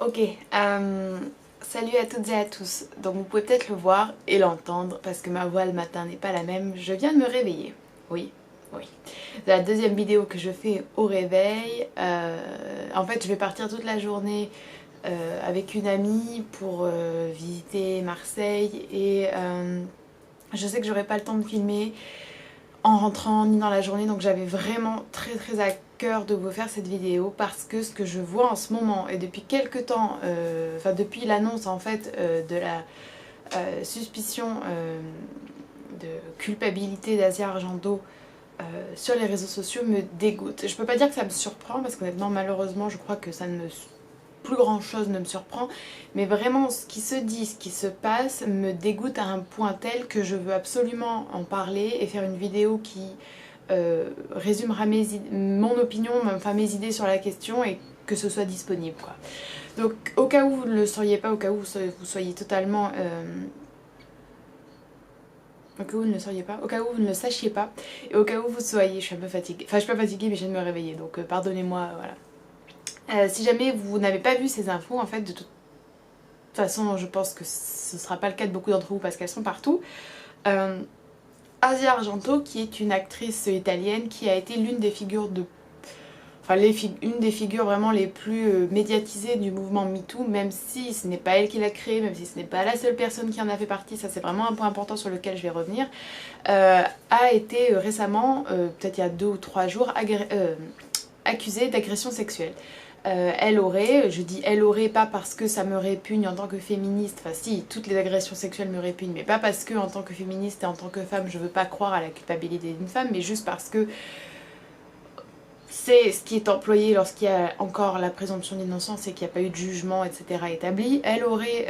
Ok, salut à toutes et à tous. Donc vous pouvez peut-être le voir et l'entendre parce que ma voix le matin n'est pas la même. Je viens de me réveiller. Oui, oui. C'est la deuxième vidéo que je fais au réveil. En fait, je vais partir toute la journée avec une amie pour visiter Marseille et je sais que j'aurai pas le temps de filmer en rentrant ni dans la journée, donc j'avais vraiment très à cœur de vous faire cette vidéo parce que ce que je vois en ce moment et depuis quelques temps, enfin depuis l'annonce en fait de la suspicion de culpabilité d'Asia Argento sur les réseaux sociaux me dégoûte. Je peux pas dire que ça me surprend parce qu'honnêtement malheureusement je crois que ça ne me plus grand chose ne me surprend, mais vraiment ce qui se dit, ce qui se passe me dégoûte à un point tel que je veux absolument en parler et faire une vidéo qui résumera mon opinion, enfin mes idées sur la question et que ce soit disponible quoi. Donc au cas où vous ne le sauriez pas, au cas où vous soyez totalement... au cas où vous ne le sauriez pas, au cas où vous ne le sachiez pas, et au cas où vous soyez, je suis un peu fatiguée, enfin je suis pas fatiguée mais je viens de me réveiller, donc pardonnez-moi, voilà. Si jamais vous n'avez pas vu ces infos, en fait, de toute façon, je pense que ce ne sera pas le cas de beaucoup d'entre vous parce qu'elles sont partout. Asia Argento, qui est une actrice italienne qui a été l'une des figures de... Enfin, une des figures vraiment les plus médiatisées du mouvement MeToo, même si ce n'est pas elle qui l'a créé, même si ce n'est pas la seule personne qui en a fait partie, ça c'est vraiment un point important sur lequel je vais revenir, a été récemment, peut-être il y a 2 ou 3 jours, accusée d'agression sexuelle. Elle aurait, je dis elle aurait pas parce que ça me répugne en tant que féministe, enfin si, toutes les agressions sexuelles me répugnent, mais pas parce que en tant que féministe et en tant que femme je veux pas croire à la culpabilité d'une femme, mais juste parce que c'est ce qui est employé lorsqu'il y a encore la présomption d'innocence et qu'il n'y a pas eu de jugement, etc. établi. Elle aurait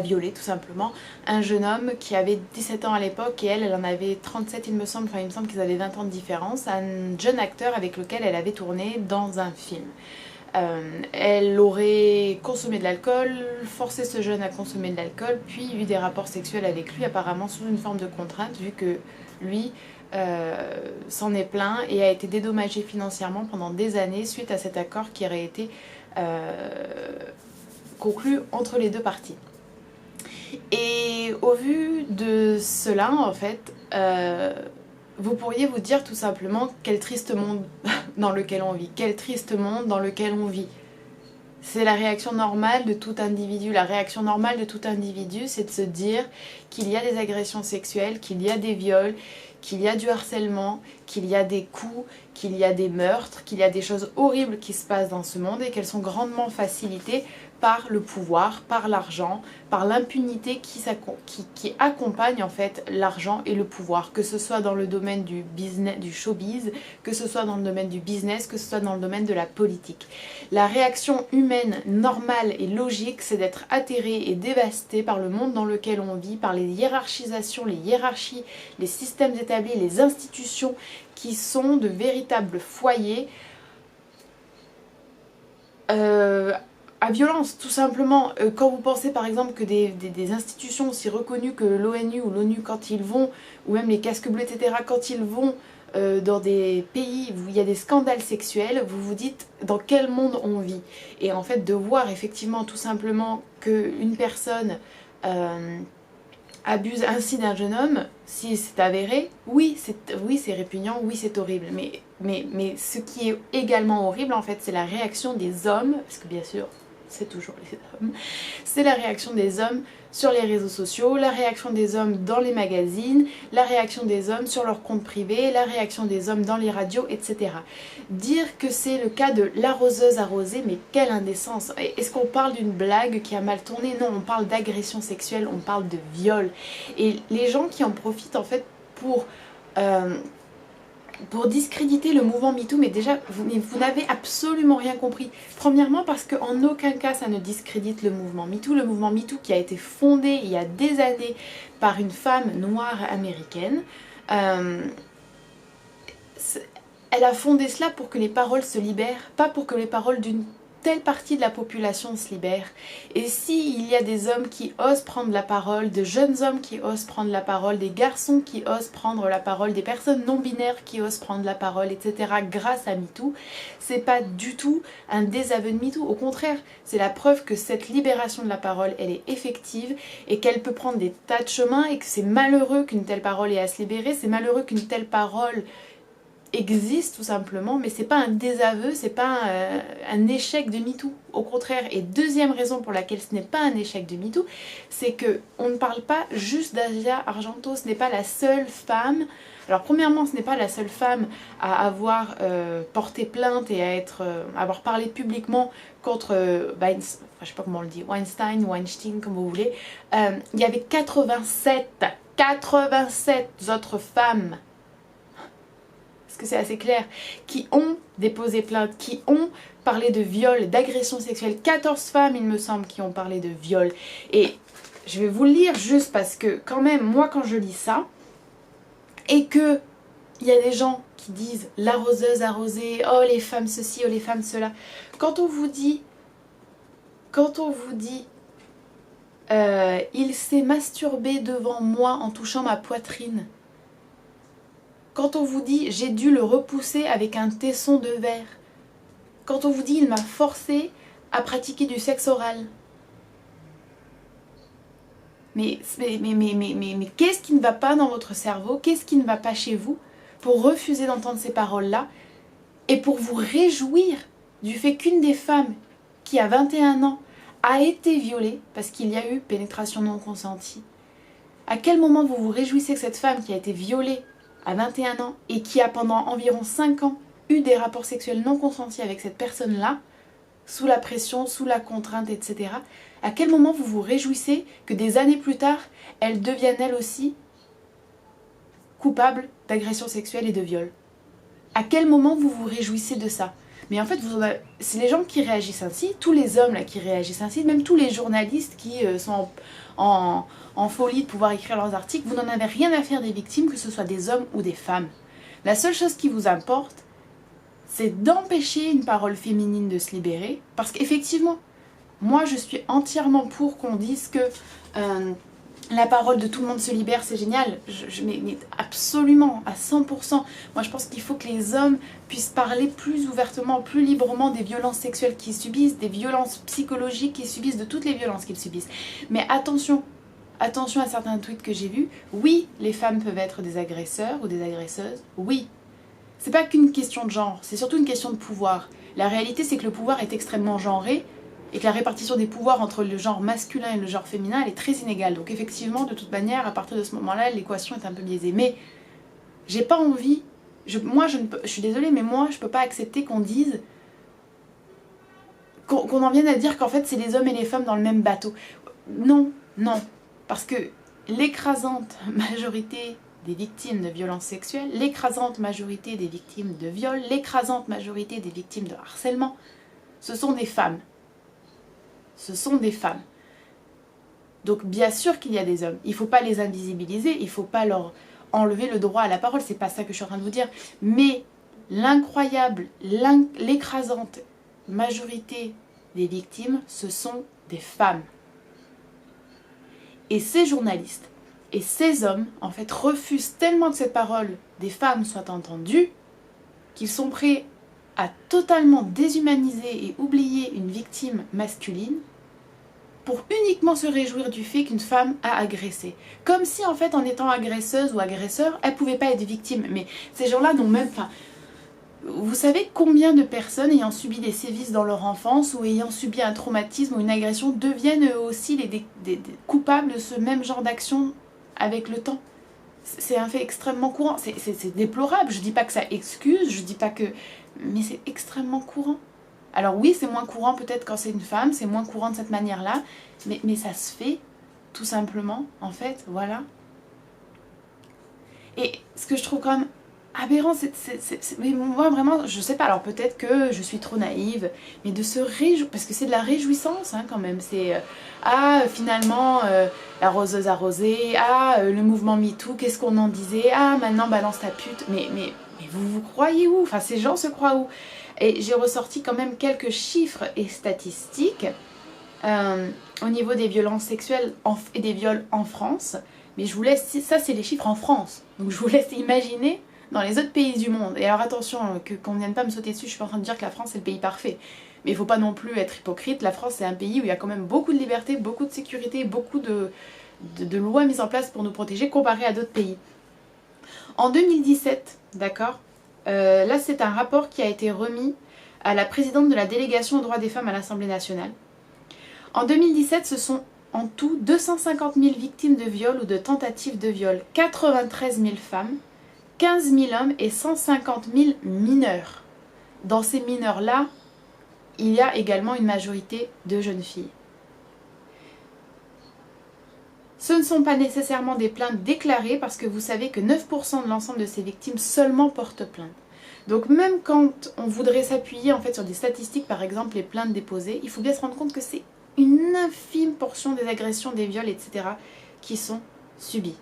violé tout simplement un jeune homme qui avait 17 ans à l'époque et elle en avait 37 il me semble, enfin il me semble qu'ils avaient 20 ans de différence, un jeune acteur avec lequel elle avait tourné dans un film. Elle aurait consommé de l'alcool, forcé ce jeune à consommer de l'alcool, puis eu des rapports sexuels avec lui, apparemment sous une forme de contrainte, vu que lui s'en est plaint et a été dédommagé financièrement pendant des années suite à cet accord qui aurait été conclu entre les deux parties. Et au vu de cela, en fait, vous pourriez vous dire tout simplement quel triste monde dans lequel on vit, quel triste monde dans lequel on vit. C'est la réaction normale de tout individu. La réaction normale de tout individu, c'est de se dire qu'il y a des agressions sexuelles, qu'il y a des viols, qu'il y a du harcèlement, qu'il y a des coups, qu'il y a des meurtres, qu'il y a des choses horribles qui se passent dans ce monde et qu'elles sont grandement facilitées par le pouvoir, par l'argent, par l'impunité qui accompagne en fait l'argent et le pouvoir, que ce soit dans le domaine du business, du showbiz, que ce soit dans le domaine du business, que ce soit dans le domaine de la politique. La réaction humaine normale et logique, c'est d'être atterré et dévasté par le monde dans lequel on vit, par les hiérarchisations, les hiérarchies, les systèmes établis, les institutions qui sont de véritables foyers à violence, tout simplement. Quand vous pensez par exemple que des institutions aussi reconnues que l'ONU ou l'ONU, quand ils vont, ou même les casques bleus, etc., quand ils vont dans des pays où il y a des scandales sexuels, vous vous dites dans quel monde on vit. Et en fait, de voir effectivement tout simplement qu'une personne abuse ainsi d'un jeune homme, si c'est avéré, oui c'est répugnant, oui c'est horrible, mais ce qui est également horrible en fait c'est la réaction des hommes, parce que bien sûr c'est toujours les hommes, c'est la réaction des hommes sur les réseaux sociaux, la réaction des hommes dans les magazines, la réaction des hommes sur leur compte privé, la réaction des hommes dans les radios, etc. Dire que c'est le cas de l'arroseuse arrosée, mais quelle indécence! Est-ce qu'on parle d'une blague qui a mal tourné? Non, on parle d'agression sexuelle, on parle de viol. Et les gens qui en profitent en fait pour discréditer le mouvement MeToo, mais déjà, vous n'avez absolument rien compris. Premièrement, parce qu'en aucun cas ça ne discrédite le mouvement MeToo qui a été fondé il y a des années par une femme noire américaine. Elle a fondé cela pour que les paroles se libèrent, pas pour que les paroles d'une telle partie de la population se libère, et s'il y a des hommes qui osent prendre la parole, de jeunes hommes qui osent prendre la parole, des garçons qui osent prendre la parole, des personnes non binaires qui osent prendre la parole, etc. grâce à MeToo, c'est pas du tout un désaveu de MeToo. Au contraire, c'est la preuve que cette libération de la parole, elle est effective et qu'elle peut prendre des tas de chemins et que c'est malheureux qu'une telle parole ait à se libérer, c'est malheureux qu'une telle parole existe tout simplement, mais c'est pas un désaveu, c'est pas un échec de MeToo, au contraire. Et deuxième raison pour laquelle ce n'est pas un échec de MeToo, c'est que on ne parle pas juste d'Asia Argento, ce n'est pas la seule femme. Alors premièrement, ce n'est pas la seule femme à avoir porté plainte et à avoir parlé publiquement contre je sais pas comment on le dit, Weinstein, comme vous voulez. Il y avait 87 autres femmes, parce que c'est assez clair, qui ont déposé plainte, qui ont parlé de viol, d'agression sexuelle. 14 femmes, il me semble, qui ont parlé de viol. Et je vais vous le lire juste parce que quand même, moi quand je lis ça, et que il y a des gens qui disent l'arroseuse arrosée, oh les femmes ceci, oh les femmes cela. Quand on vous dit il s'est masturbé devant moi en touchant ma poitrine. Quand on vous dit j'ai dû le repousser avec un tesson de verre. Quand on vous dit il m'a forcé à pratiquer du sexe oral. Mais qu'est-ce qui ne va pas dans votre cerveau? Qu'est-ce qui ne va pas chez vous pour refuser d'entendre ces paroles-là et pour vous réjouir du fait qu'une des femmes qui a 21 ans a été violée parce qu'il y a eu pénétration non consentie? À quel moment vous vous réjouissez que cette femme qui a été violée à 21 ans et qui a pendant environ 5 ans eu des rapports sexuels non consentis avec cette personne-là, sous la pression, sous la contrainte, etc. À quel moment vous vous réjouissez que des années plus tard, elle devienne elle aussi coupable d'agression sexuelle et de viol? À quel moment vous vous réjouissez de ça? Mais en fait, c'est les gens qui réagissent ainsi, tous les hommes là qui réagissent ainsi, même tous les journalistes qui sont en folie de pouvoir écrire leurs articles, vous n'en avez rien à faire des victimes, que ce soit des hommes ou des femmes. La seule chose qui vous importe, c'est d'empêcher une parole féminine de se libérer, parce qu'effectivement, moi je suis entièrement pour qu'on dise que la parole de tout le monde se libère, c'est génial, mais absolument, à 100%. Moi je pense qu'il faut que les hommes puissent parler plus ouvertement, plus librement des violences sexuelles qu'ils subissent, des violences psychologiques qu'ils subissent, de toutes les violences qu'ils subissent. Mais attention à certains tweets que j'ai vus, oui, les femmes peuvent être des agresseurs ou des agresseuses, oui. C'est pas qu'une question de genre, c'est surtout une question de pouvoir. La réalité c'est que le pouvoir est extrêmement genré, et que la répartition des pouvoirs entre le genre masculin et le genre féminin, elle est très inégale. Donc effectivement, de toute manière, à partir de ce moment-là, l'équation est un peu biaisée. Mais j'ai pas envie, je suis désolée, mais moi je peux pas accepter qu'on dise, qu'on en vienne à dire qu'en fait c'est les hommes et les femmes dans le même bateau. Non, non, parce que l'écrasante majorité des victimes de violences sexuelles, l'écrasante majorité des victimes de viol, l'écrasante majorité des victimes de harcèlement, ce sont des femmes. Ce sont des femmes. Donc bien sûr qu'il y a des hommes. Il ne faut pas les invisibiliser, il ne faut pas leur enlever le droit à la parole, c'est pas ça que je suis en train de vous dire. Mais l'incroyable, l'écrasante majorité des victimes, ce sont des femmes. Et ces journalistes et ces hommes, en fait, refusent tellement que cette parole des femmes soit entendue, qu'ils sont prêts à totalement déshumaniser et oublier une victime masculine pour uniquement se réjouir du fait qu'une femme a agressé. Comme si en fait en étant agresseuse ou agresseur, elle pouvait pas être victime. Mais ces gens-là n'ont même pas... Vous savez combien de personnes ayant subi des sévices dans leur enfance ou ayant subi un traumatisme ou une agression deviennent eux aussi des coupables de ce même genre d'action avec le temps? C'est un fait extrêmement courant. C'est déplorable. Je dis pas que ça excuse, je dis pas que... Mais c'est extrêmement courant. Alors oui, c'est moins courant peut-être quand c'est une femme, c'est moins courant de cette manière-là, mais ça se fait, tout simplement, en fait, voilà. Et ce que je trouve quand même aberrant, mais moi vraiment, je sais pas, alors peut-être que je suis trop naïve, mais de se réjouir, parce que c'est de la réjouissance hein, quand même, c'est finalement la roseuse arrosée, le mouvement MeToo, qu'est-ce qu'on en disait, maintenant balance ta pute, mais mais vous croyez où? Enfin, ces gens se croient où? Et j'ai ressorti quand même quelques chiffres et statistiques au niveau des violences sexuelles et des viols en France. Mais je vous laisse, ça c'est les chiffres en France. Donc je vous laisse imaginer dans les autres pays du monde. Et alors attention, qu'on ne vienne pas me sauter dessus, je suis pas en train de dire que la France c'est le pays parfait. Mais il ne faut pas non plus être hypocrite. La France c'est un pays où il y a quand même beaucoup de liberté, beaucoup de sécurité, beaucoup de lois mises en place pour nous protéger comparé à d'autres pays. En 2017, d'accord, là c'est un rapport qui a été remis à la présidente de la délégation aux droits des femmes à l'Assemblée nationale. En 2017, ce sont en tout 250 000 victimes de viol ou de tentatives de viol, 93 000 femmes, 15 000 hommes et 150 000 mineurs. Dans ces mineurs-là, il y a également une majorité de jeunes filles. Ce ne sont pas nécessairement des plaintes déclarées parce que vous savez que 9% de l'ensemble de ces victimes seulement portent plainte. Donc même quand on voudrait s'appuyer en fait sur des statistiques, par exemple les plaintes déposées, il faut bien se rendre compte que c'est une infime portion des agressions, des viols, etc. qui sont subies.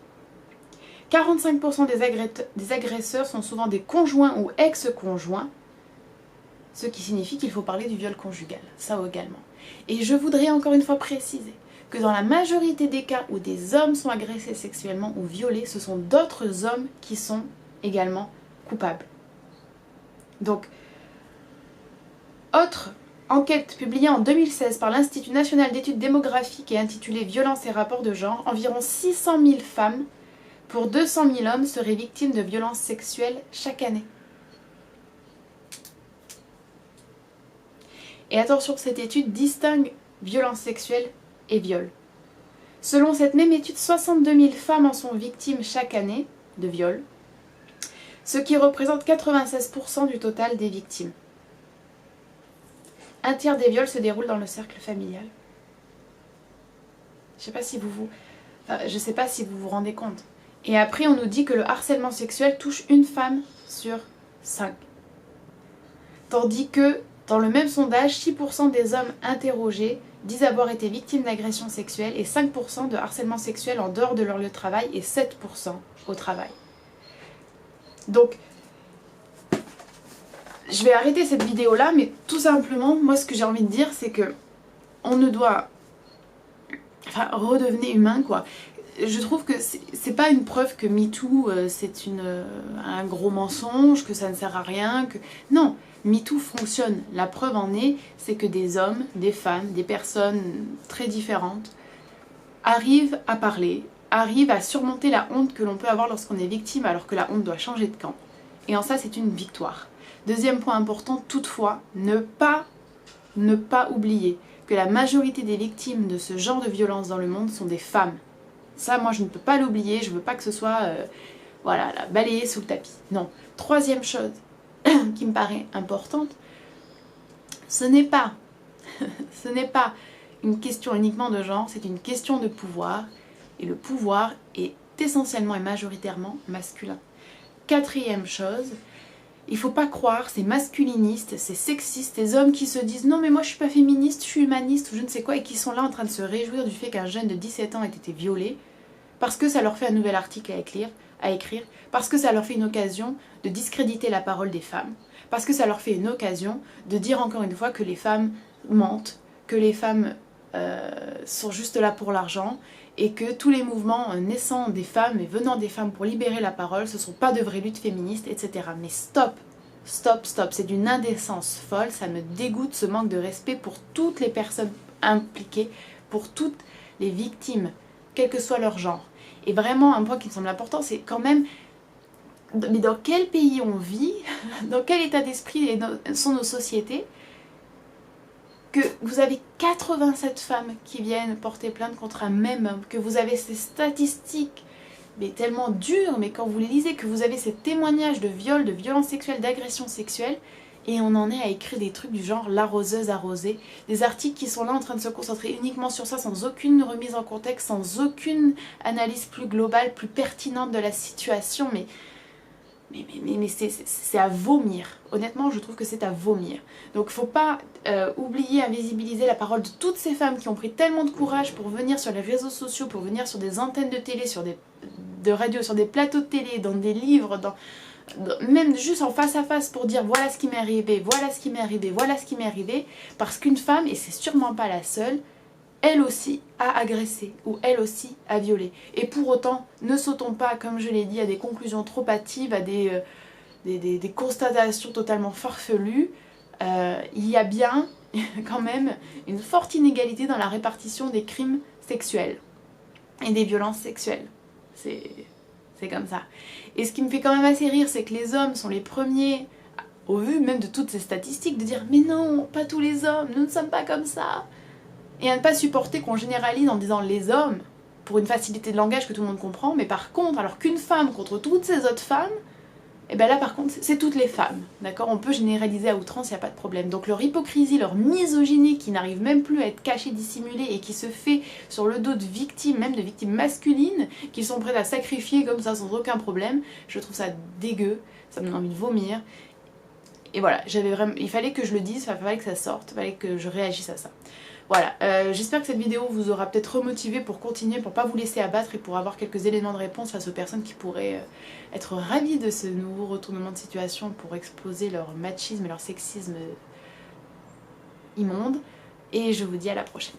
45% des agresseurs sont souvent des conjoints ou ex-conjoints, ce qui signifie qu'il faut parler du viol conjugal, ça également. Et je voudrais encore une fois préciser que dans la majorité des cas où des hommes sont agressés sexuellement ou violés, ce sont d'autres hommes qui sont également coupables. Donc, autre enquête publiée en 2016 par l'Institut national d'études démographiques et intitulée Violence et rapports de genre, environ 600 000 femmes pour 200 000 hommes seraient victimes de violences sexuelles chaque année. Et attention, cette étude distingue violences sexuelles et viol. Selon cette même étude, 62 000 femmes en sont victimes chaque année de viol, ce qui représente 96% du total des victimes. Un tiers des viols se déroulent dans le cercle familial. Je sais pas si vous vous rendez compte. Et après, on nous dit que le harcèlement sexuel touche une femme sur 5. Tandis que, dans le même sondage, 6% des hommes interrogés disent avoir été victimes d'agressions sexuelles et 5% de harcèlement sexuel en dehors de leur lieu de travail et 7% au travail. Donc, je vais arrêter cette vidéo là, mais tout simplement, moi ce que j'ai envie de dire, c'est que on ne doit... Enfin, redevenez humain quoi. Je trouve que c'est pas une preuve que MeToo c'est un gros mensonge, que ça ne sert à rien, que... Non, MeToo fonctionne. La preuve en est, c'est que des hommes, des femmes, des personnes très différentes arrivent à parler, arrivent à surmonter la honte que l'on peut avoir lorsqu'on est victime alors que la honte doit changer de camp. Et en ça, c'est une victoire. Deuxième point important, toutefois, ne pas oublier que la majorité des victimes de ce genre de violence dans le monde sont des femmes. Ça, moi, je ne peux pas l'oublier, je ne veux pas que ce soit voilà, balayé sous le tapis. Non. Troisième chose qui me paraît importante, ce n'est pas une question uniquement de genre, c'est une question de pouvoir. Et le pouvoir est essentiellement et majoritairement masculin. Quatrième chose, il faut pas croire, c'est masculiniste, c'est sexiste, ces hommes qui se disent non mais moi je suis pas féministe, je suis humaniste ou je ne sais quoi et qui sont là en train de se réjouir du fait qu'un jeune de 17 ans ait été violé parce que ça leur fait un nouvel article à écrire, parce que ça leur fait une occasion de discréditer la parole des femmes, parce que ça leur fait une occasion de dire encore une fois que les femmes mentent, que les femmes sont juste là pour l'argent et que tous les mouvements naissant des femmes et venant des femmes pour libérer la parole, ce ne sont pas de vraies luttes féministes, etc. Mais stop, c'est d'une indécence folle, ça me dégoûte ce manque de respect pour toutes les personnes impliquées, pour toutes les victimes, quel que soit leur genre. Et vraiment, un point qui me semble important, c'est quand même, mais dans quel pays on vit, dans quel état d'esprit sont nos sociétés, que vous avez 87 femmes qui viennent porter plainte contre un même homme, que vous avez ces statistiques mais tellement dures, mais quand vous les lisez, que vous avez ces témoignages de viol, de violences sexuelles, d'agressions sexuelles, et on en est à écrire des trucs du genre l'arroseuse arrosée, des articles qui sont là en train de se concentrer uniquement sur ça, sans aucune remise en contexte, sans aucune analyse plus globale, plus pertinente de la situation, mais c'est à vomir. Honnêtement, je trouve que c'est à vomir. Donc il ne faut pas oublier, invisibiliser la parole de toutes ces femmes qui ont pris tellement de courage pour venir sur les réseaux sociaux, pour venir sur des antennes de télé, de radio, sur des plateaux de télé, dans des livres, même juste en face à face pour dire voilà ce qui m'est arrivé, voilà ce qui m'est arrivé, voilà ce qui m'est arrivé, parce qu'une femme, et c'est sûrement pas la seule, elle aussi a agressé ou elle aussi a violé. Et pour autant, ne sautons pas, comme je l'ai dit, à des conclusions trop hâtives, à des constatations totalement farfelues. Il y a bien quand même une forte inégalité dans la répartition des crimes sexuels et des violences sexuelles. C'est comme ça. Et ce qui me fait quand même assez rire, c'est que les hommes sont les premiers, au vu même de toutes ces statistiques, de dire mais non, pas tous les hommes, nous ne sommes pas comme ça. Et à ne pas supporter qu'on généralise en disant les hommes, pour une facilité de langage que tout le monde comprend, mais par contre, alors qu'une femme contre toutes ces autres femmes, et bien là par contre c'est toutes les femmes, d'accord? On peut généraliser à outrance, il n'y a pas de problème. Donc leur hypocrisie, leur misogynie qui n'arrive même plus à être cachée, dissimulée et qui se fait sur le dos de victimes, même de victimes masculines, qu'ils sont prêts à sacrifier comme ça sans aucun problème, je trouve ça dégueu, ça me donne envie de vomir. Et voilà, il fallait que je le dise, il fallait que ça sorte, il fallait que je réagisse à ça. Voilà, j'espère que cette vidéo vous aura peut-être remotivé pour continuer, pour pas vous laisser abattre et pour avoir quelques éléments de réponse face aux personnes qui pourraient être ravies de ce nouveau retournement de situation pour exposer leur machisme et leur sexisme immonde. Et je vous dis à la prochaine.